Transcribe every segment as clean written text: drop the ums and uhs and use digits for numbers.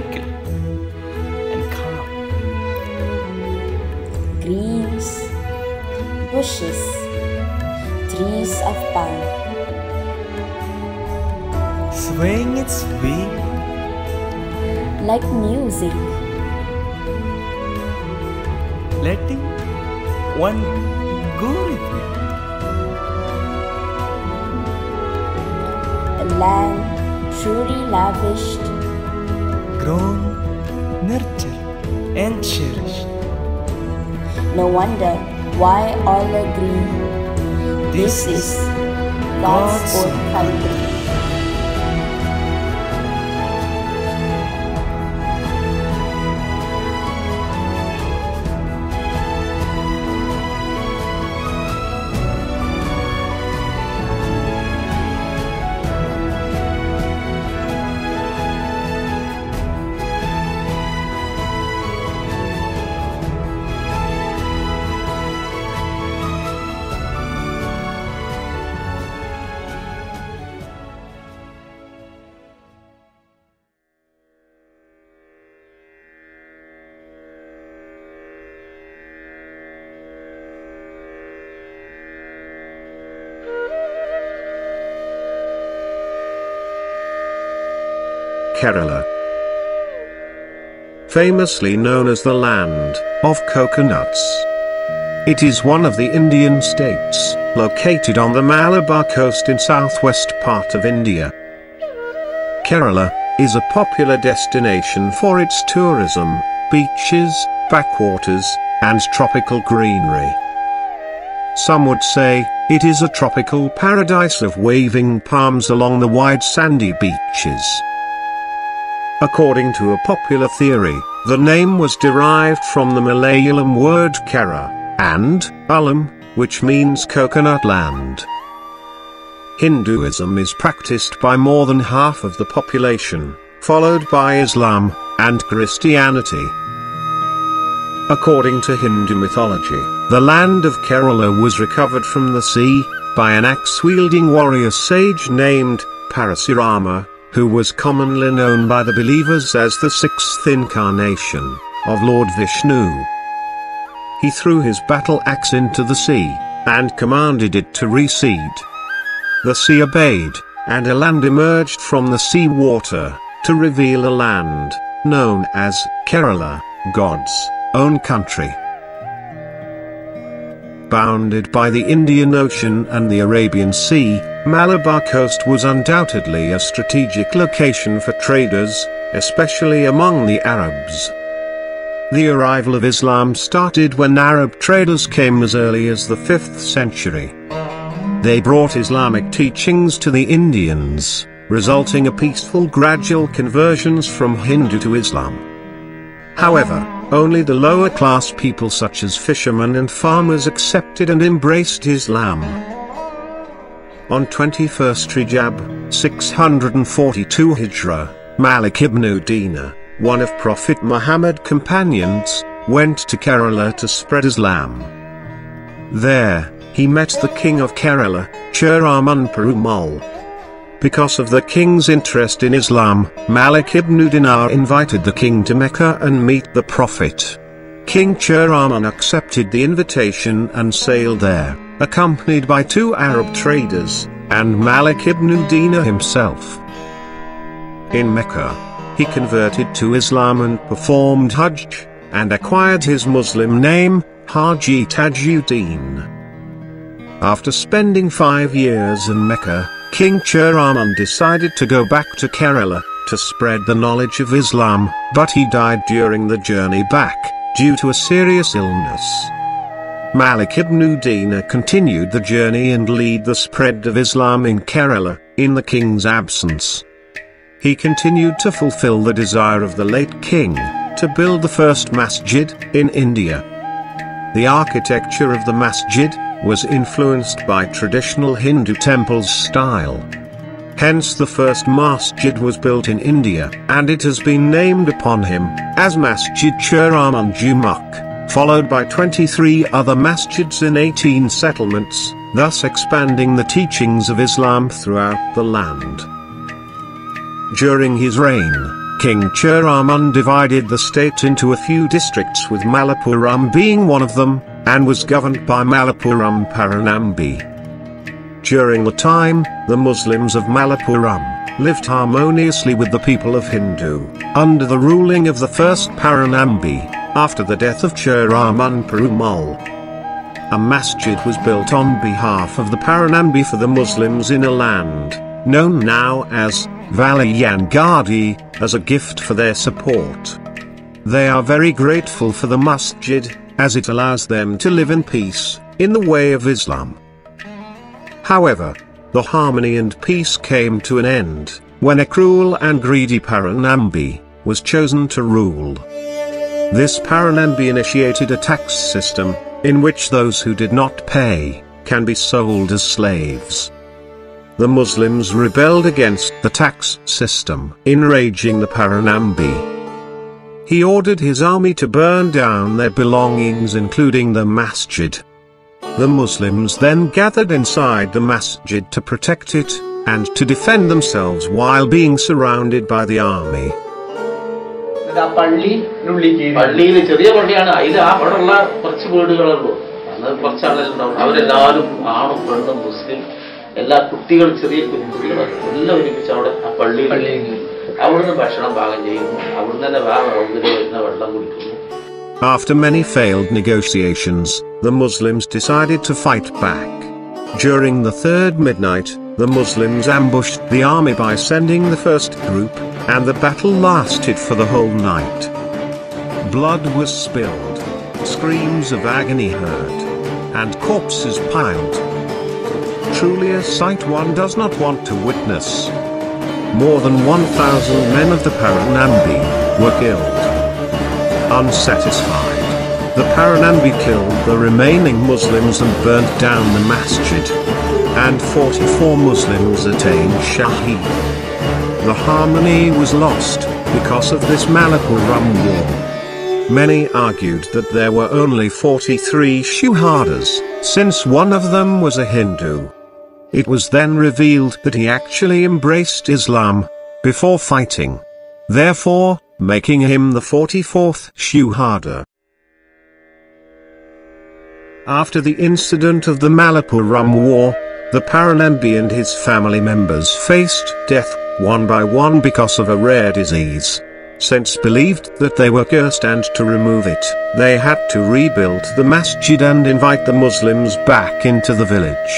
tranquil and calm. Greens, bushes, trees of palm, Swaying its way, like music, letting one go with me. a land truly lavished, Grown, nurtured, and cherished. no wonder why all agree this is God's own country. Kerala. Famously known as the land of coconuts. It is one of the Indian states, located on the Malabar coast in southwest part of India. Kerala is a popular destination for its tourism, beaches, backwaters, and tropical greenery. Some would say, it is a tropical paradise of waving palms along the wide sandy beaches. According to a popular theory, the name was derived from the Malayalam word Kara, and Ulam, which means coconut land. Hinduism is practiced by more than half of the population, followed by Islam and Christianity. According to Hindu mythology, the land of Kerala was recovered from the sea by an axe-wielding warrior sage named Parasurama, who was commonly known by the believers as the sixth incarnation of Lord Vishnu. He threw his battle axe into the sea, and commanded it to recede. The sea obeyed, and a land emerged from the sea water, to reveal a land, known as Kerala, God's own country. Bounded by the Indian Ocean and the Arabian Sea, Malabar coast was undoubtedly a strategic location for traders, especially among the Arabs. The arrival of Islam started when Arab traders came as early as the 5th century. They brought Islamic teachings to the Indians, resulting in peaceful gradual conversions from Hindu to Islam. However, only the lower class people such as fishermen and farmers accepted and embraced Islam. On 21st Rajab, 642 Hijrah, Malik ibn Dina, one of Prophet Muhammad's companions, went to Kerala to spread Islam. There, he met the king of Kerala, Cheraman Perumal. Because of the king's interest in Islam, Malik ibn Dinar invited the king to Mecca and meet the Prophet. King Cheraman accepted the invitation and sailed there, accompanied by 2 Arab traders, and Malik ibn Dinar himself. In Mecca, he converted to Islam and performed Hajj, and acquired his Muslim name, Haji Tajuddin. After spending 5 years in Mecca, King Cheraman decided to go back to Kerala, to spread the knowledge of Islam, but he died during the journey back, due to a serious illness. Malik ibn Dinar continued the journey and led the spread of Islam in Kerala, in the king's absence. He continued to fulfill the desire of the late king, to build the first Masjid, in India. The architecture of the Masjid was influenced by traditional Hindu temples style. Hence the first masjid was built in India, and it has been named upon him, as Masjid Cheraman Jumak, followed by 23 other masjids in 18 settlements, thus expanding the teachings of Islam throughout the land. During his reign, King Churaman divided the state into a few districts, with Malappuram being one of them, and was governed by Malappuram Paranambi. During the time, the Muslims of Malappuram lived harmoniously with the people of Hindu, under the ruling of the first Paranambi, after the death of Churaman Perumal. A masjid was built on behalf of the Paranambi for the Muslims in a land, known now as Valayangadi, as a gift for their support. They are very grateful for the masjid, as it allows them to live in peace, in the way of Islam. However, the harmony and peace came to an end, when a cruel and greedy Paranambi was chosen to rule. This Paranambi initiated a tax system, in which those who did not pay, can be sold as slaves. The Muslims rebelled against the tax system, enraging the Paranambi. He ordered his army to burn down their belongings, including the masjid. The Muslims then gathered inside the masjid to protect it, and to defend themselves while being surrounded by the army. പള്ളിയിൽ ചെറിയ പള്ളിയാണ്. അതിൽ ആ അവിടെയുള്ള കുറച്ച് വീടുകളുള്ളൂ. അന്ന് കുറച്ച് ആളുകളുണ്ടാവും. അവരെല്ലാവരും ആണും പെണ്ണും മുസ്ലിം എല്ലാ കുട്ടികളും ചെറിയ കുഞ്ഞുകുട്ടികളും എല്ലാം ഒരുമിച്ച് അവിടെ ആ പള്ളിയിൽ അവിടുന്ന് ഭക്ഷണം പാകം ചെയ്യുന്നു. അവിടുന്ന് തന്നെ വരുന്ന വെള്ളം കുടിക്കുന്നു. After many failed negotiations, the Muslims decided to fight back. During the third midnight, the Muslims ambushed the army by sending the first group, and the battle lasted for the whole night. Blood was spilled, screams of agony heard, and corpses piled. Truly a sight one does not want to witness. More than 1,000 men of the Paranambi were killed. Unsatisfied, the Paranambi killed the remaining Muslims and burnt down the masjid. And 44 Muslims attained Shaheed. The harmony was lost, because of this Malappuram war. Many argued that there were only 43 Shuhadas, since one of them was a Hindu. It was then revealed that he actually embraced Islam, before fighting. Therefore, making him the 44th Shuhada. After the incident of the Malappuram war, the Paranambi and his family members faced death, one by one, because of a rare disease. Since believed that they were cursed, and to remove it, they had to rebuild the masjid and invite the Muslims back into the village.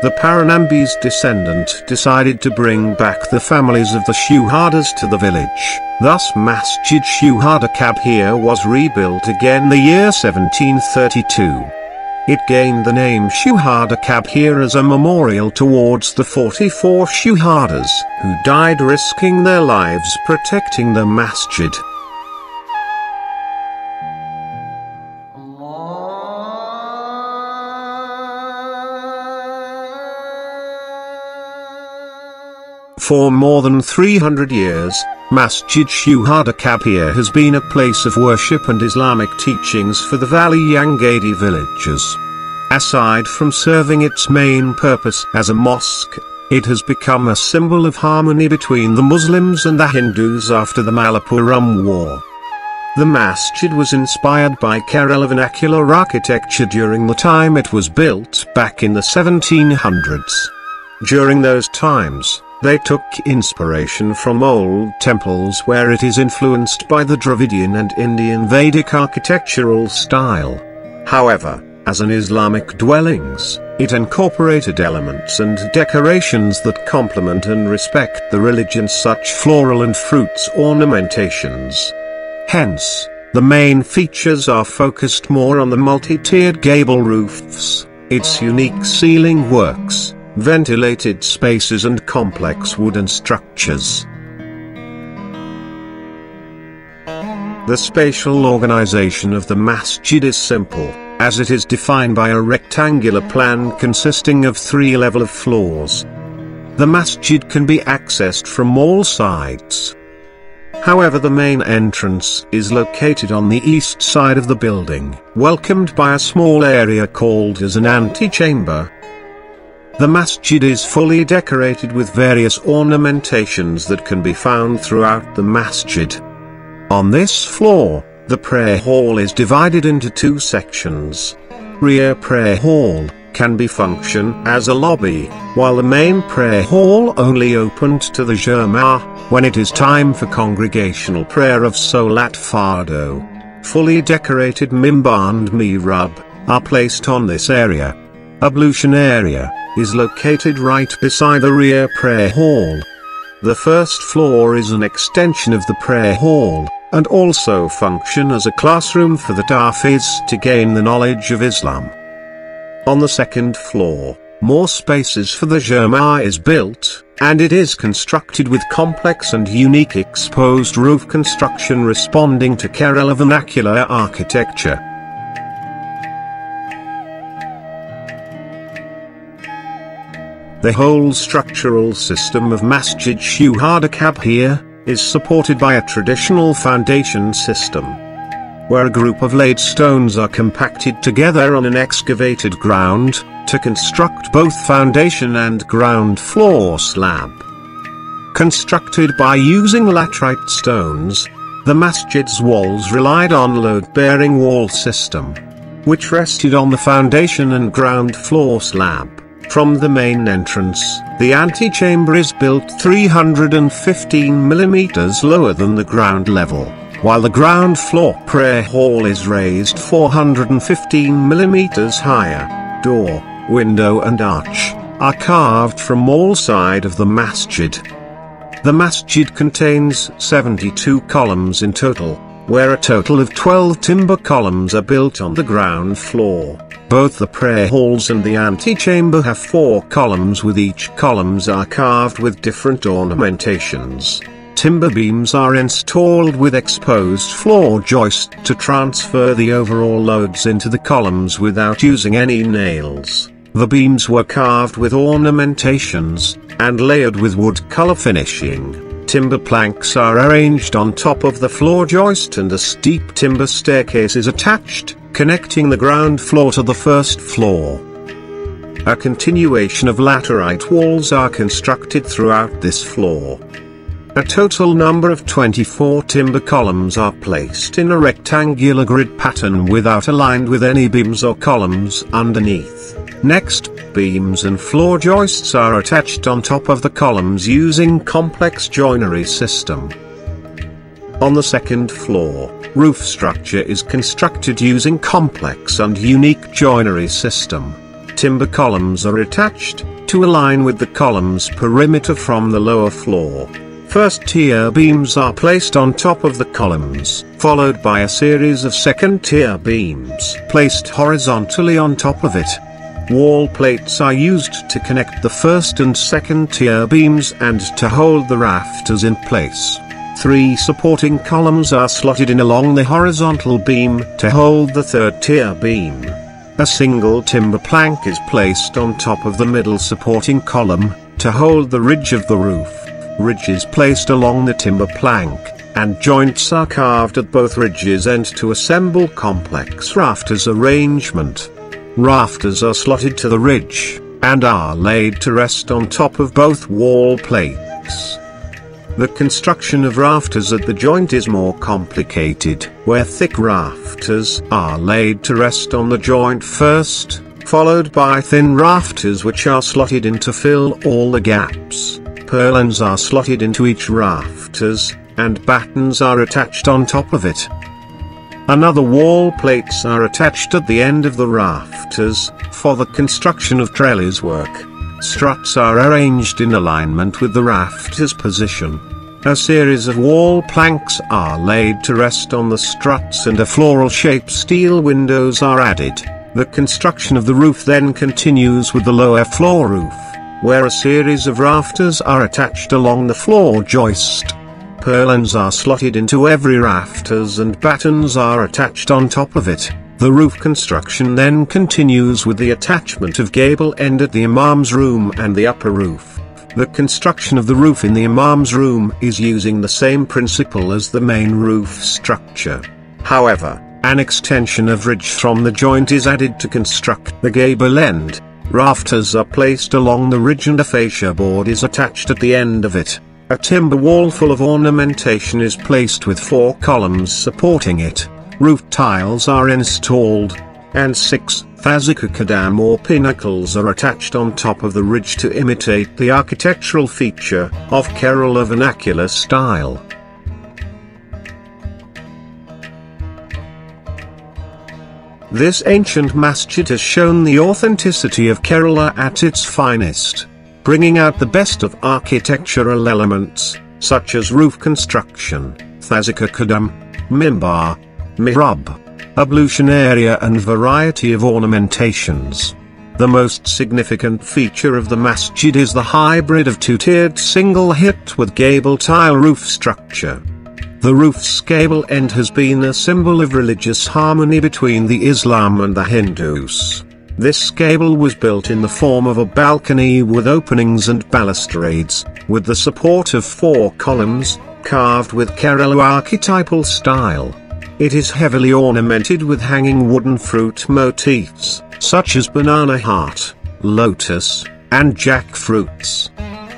The Paranambi's descendant decided to bring back the families of the Shuhadas to the village. Thus Masjid Shuhada KABEER was rebuilt again the year 1732. It gained the name Shuhada KABEER as a memorial towards the 44 Shuhadas, who died risking their lives protecting the masjid. For more than 300 years, Masjid Shuhada KABEER has been a place of worship and Islamic teachings for the Valayangadi villagers. Aside from serving its main purpose as a mosque, it has become a symbol of harmony between the Muslims and the Hindus after the Malappuram war. The masjid was inspired by Kerala vernacular architecture during the time it was built back in the 1700s. During those times, they took inspiration from old temples where it is influenced by the Dravidian and Indian Vedic architectural style. However, as an Islamic dwellings, it incorporated elements and decorations that complement and respect the religion, such floral and fruits ornamentations. Hence, the main features are focused more on the multi-tiered gable roofs, its unique ceiling works, ventilated spaces and complex wooden structures. The spatial organization of the masjid is simple, as it is defined by a rectangular plan consisting of 3 level of floors. The masjid can be accessed from all sides. However, the main entrance is located on the east side of the building, welcomed by a small area called as an antechamber. The masjid is fully decorated with various ornamentations that can be found throughout the masjid. On this floor, the prayer hall is divided into two sections. Rear prayer hall can be function as a lobby, while the main prayer hall only opened to the Jama'ah when it is time for congregational prayer of Solat Fardo. Fully decorated mimbar and mihrab are placed on this area. Ablution area is located right beside the rear prayer hall. The first floor is an extension of the prayer hall, and also function as a classroom for the Hafiz to gain the knowledge of Islam. On the second floor, more spaces for the Jama'ah is built, and it is constructed with complex and unique exposed roof construction responding to Kerala vernacular architecture. The whole structural system of Masjid SHUHADA KABEER is supported by a traditional foundation system, where a group of laid stones are compacted together on an excavated ground, to construct both foundation and ground floor slab. Constructed by using laterite stones, the masjid's walls relied on load-bearing wall system, which rested on the foundation and ground floor slab. From the main entrance, the antechamber is built 315 mm lower than the ground level, while the ground floor prayer hall is raised 415 mm higher. Door, window and arch are carved from all sides of the masjid. The masjid contains 72 columns in total, where a total of 12 timber columns are built on the ground floor. Both the prayer halls and the antechamber have 4 columns, with each columns are carved with different ornamentations. Timber beams are installed with exposed floor joist to transfer the overall loads into the columns without using any nails. The beams were carved with ornamentations, and layered with wood color finishing. Timber planks are arranged on top of the floor joist, and a steep timber staircase is attached, connecting the ground floor to the first floor. A continuation of laterite walls are constructed throughout this floor. A total number of 24 timber columns are placed in a rectangular grid pattern without aligned with any beams or columns underneath. Next, beams and floor joists are attached on top of the columns using complex joinery system. On the second floor, roof structure is constructed using complex and unique joinery system. Timber columns are attached to align with the columns perimeter from the lower floor. First tier beams are placed on top of the columns, followed by a series of second tier beams placed horizontally on top of it. Wall plates are used to connect the first and second tier beams and to hold the rafters in place. 3 supporting columns are slotted in along the horizontal beam to hold the third tier beam. A single timber plank is placed on top of the middle supporting column to hold the ridge of the roof. Ridge is placed along the timber plank, and joints are carved at both ridges and to assemble complex rafters arrangement. Rafters are slotted to the ridge, and are laid to rest on top of both wall plates. The construction of rafters at the joint is more complicated, where thick rafters are laid to rest on the joint first, followed by thin rafters which are slotted in to fill all the gaps. Purlins are slotted into each rafters, and battens are attached on top of it. Another wall plates are attached at the end of the rafters, for the construction of trellis work. Struts are arranged in alignment with the rafters position. A series of wall planks are laid to rest on the struts, and a floral-shaped steel windows are added. The construction of the roof then continues with the lower floor roof, where a series of rafters are attached along the floor joist. Purlins are slotted into every rafters and battens are attached on top of it. The roof construction then continues with the attachment of gable end at the Imam's room and the upper roof. The construction of the roof in the Imam's room is using the same principle as the main roof structure. However, an extension of ridge from the joint is added to construct the gable end. Rafters are placed along the ridge and a fascia board is attached at the end of it. A timber wall full of ornamentation is placed with 4 columns supporting it. Roof tiles are installed, and 6 thazakukadam or pinnacles are attached on top of the ridge to imitate the architectural feature of Kerala vernacular style. This ancient masjid has shown the authenticity of Kerala at its finest, bringing out the best of architectural elements, such as roof construction, thazakukadam, mimbar, mihrab, ablution area and variety of ornamentations. The most significant feature of the masjid is the hybrid of 2-tiered single hit with gable tile roof structure. The roof's gable end has been a symbol of religious harmony between the Islam and the Hindus. This gable was built in the form of a balcony with openings and balustrades, with the support of 4 columns, carved with Kerala archetypal style. It is heavily ornamented with hanging wooden fruit motifs, such as banana heart, lotus, and jackfruits.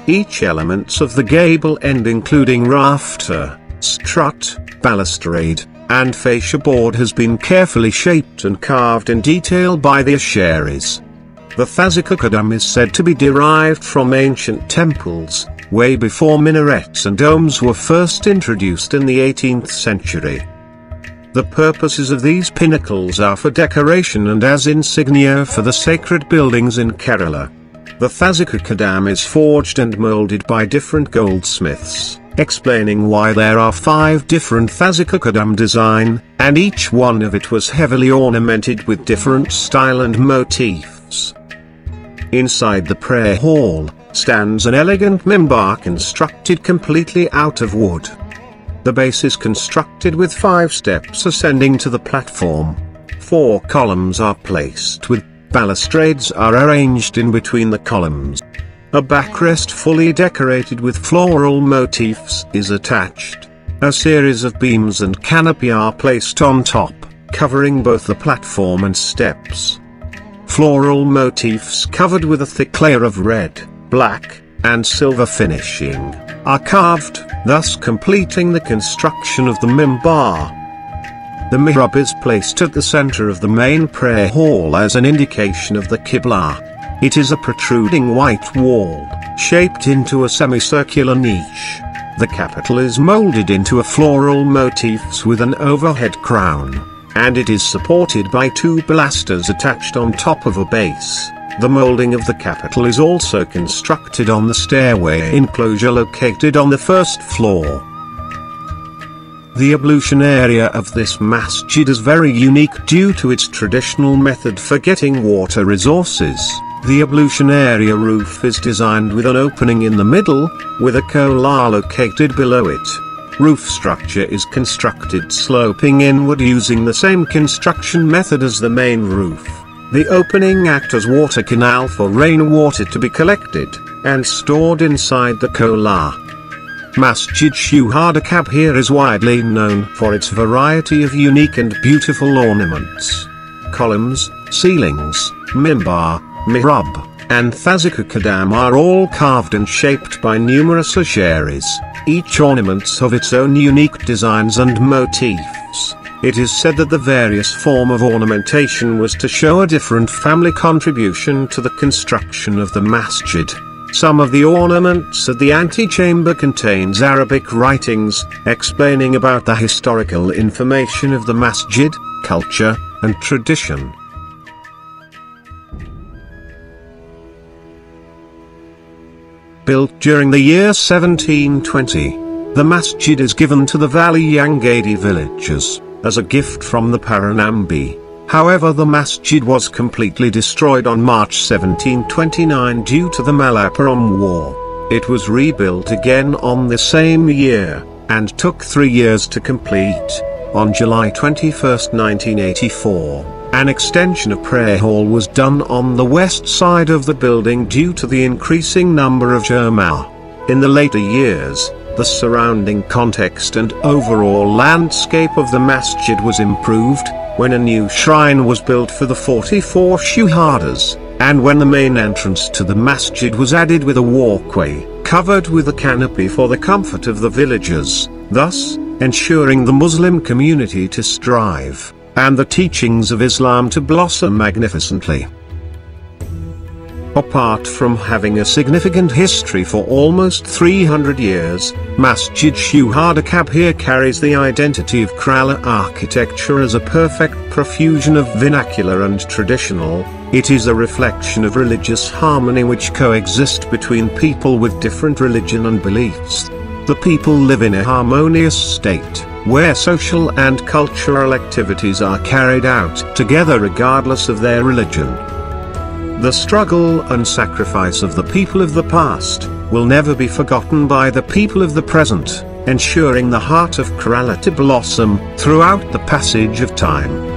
Each elements of the gable end including rafter, strut, balustrade, and fascia board has been carefully shaped and carved in detail by the Asharis. The thazakukadam is said to be derived from ancient temples, way before minarets and domes were first introduced in the 18th century. The purposes of these pinnacles are for decoration and as insignia for the sacred buildings in Kerala. The thazakukadam is forged and moulded by different goldsmiths, explaining why there are 5 different thazakukadam design, and each one of it was heavily ornamented with different style and motifs. Inside the prayer hall, stands an elegant mimbar constructed completely out of wood. The base is constructed with 5 steps ascending to the platform. 4 columns are placed with balustrades are arranged in between the columns. A backrest fully decorated with floral motifs is attached. A series of beams and canopy are placed on top, covering both the platform and steps. Floral motifs covered with a thick layer of red, black, and silver finishing are carved, thus completing the construction of the mimbar. The mihrab is placed at the center of the main prayer hall as an indication of the Qibla. It is a protruding white wall, shaped into a semicircular niche. The capital is molded into a floral motifs with an overhead crown, and it is supported by 2 pilasters attached on top of a base. The molding of the capital is also constructed on the stairway enclosure located on the 1st floor. The ablution area of this masjid is very unique due to its traditional method for getting water resources. The ablution area roof is designed with an opening in the middle, with a kolar located below it. Roof structure is constructed sloping inward using the same construction method as the main roof. The opening acts as water canal for rainwater to be collected and stored inside the kolar. Masjid SHUHADA KABEER is widely known for its variety of unique and beautiful ornaments. Columns, ceilings, mimbar, mihrab, and thazakukadam are all carved and shaped by numerous asharis, each ornaments of its own unique designs and motifs. It is said that the various form of ornamentation was to show a different family contribution to the construction of the masjid. Some of the ornaments at the antechamber contains Arabic writings, explaining about the historical information of the masjid, culture, and tradition. Built during the year 1720, the masjid is given to the Valley Yangadi villagers, as a gift from the Paranambi. However, the masjid was completely destroyed on March 1729 due to the Malappuram War. It was rebuilt again on the same year, and took 3 years to complete. On July 21, 1984. An extension of prayer hall was done on the west side of the building due to the increasing number of Jamaah. In the later years, the surrounding context and overall landscape of the masjid was improved, when a new shrine was built for the 44 Shuhadas, and when the main entrance to the Masjid was added with a walkway, covered with a canopy for the comfort of the villagers, thus, ensuring the Muslim community to strive, and the teachings of Islam to blossom magnificently. Apart from having a significant history for almost 300 years, Masjid Shuhada KABEER carries the identity of Kerala architecture as a perfect profusion of vernacular and traditional. It is a reflection of religious harmony which coexist between people with different religion and beliefs. The people live in a harmonious state, where social and cultural activities are carried out together regardless of their religion. The struggle and sacrifice of the people of the past will never be forgotten by the people of the present, ensuring the heart of Kerala to blossom throughout the passage of time.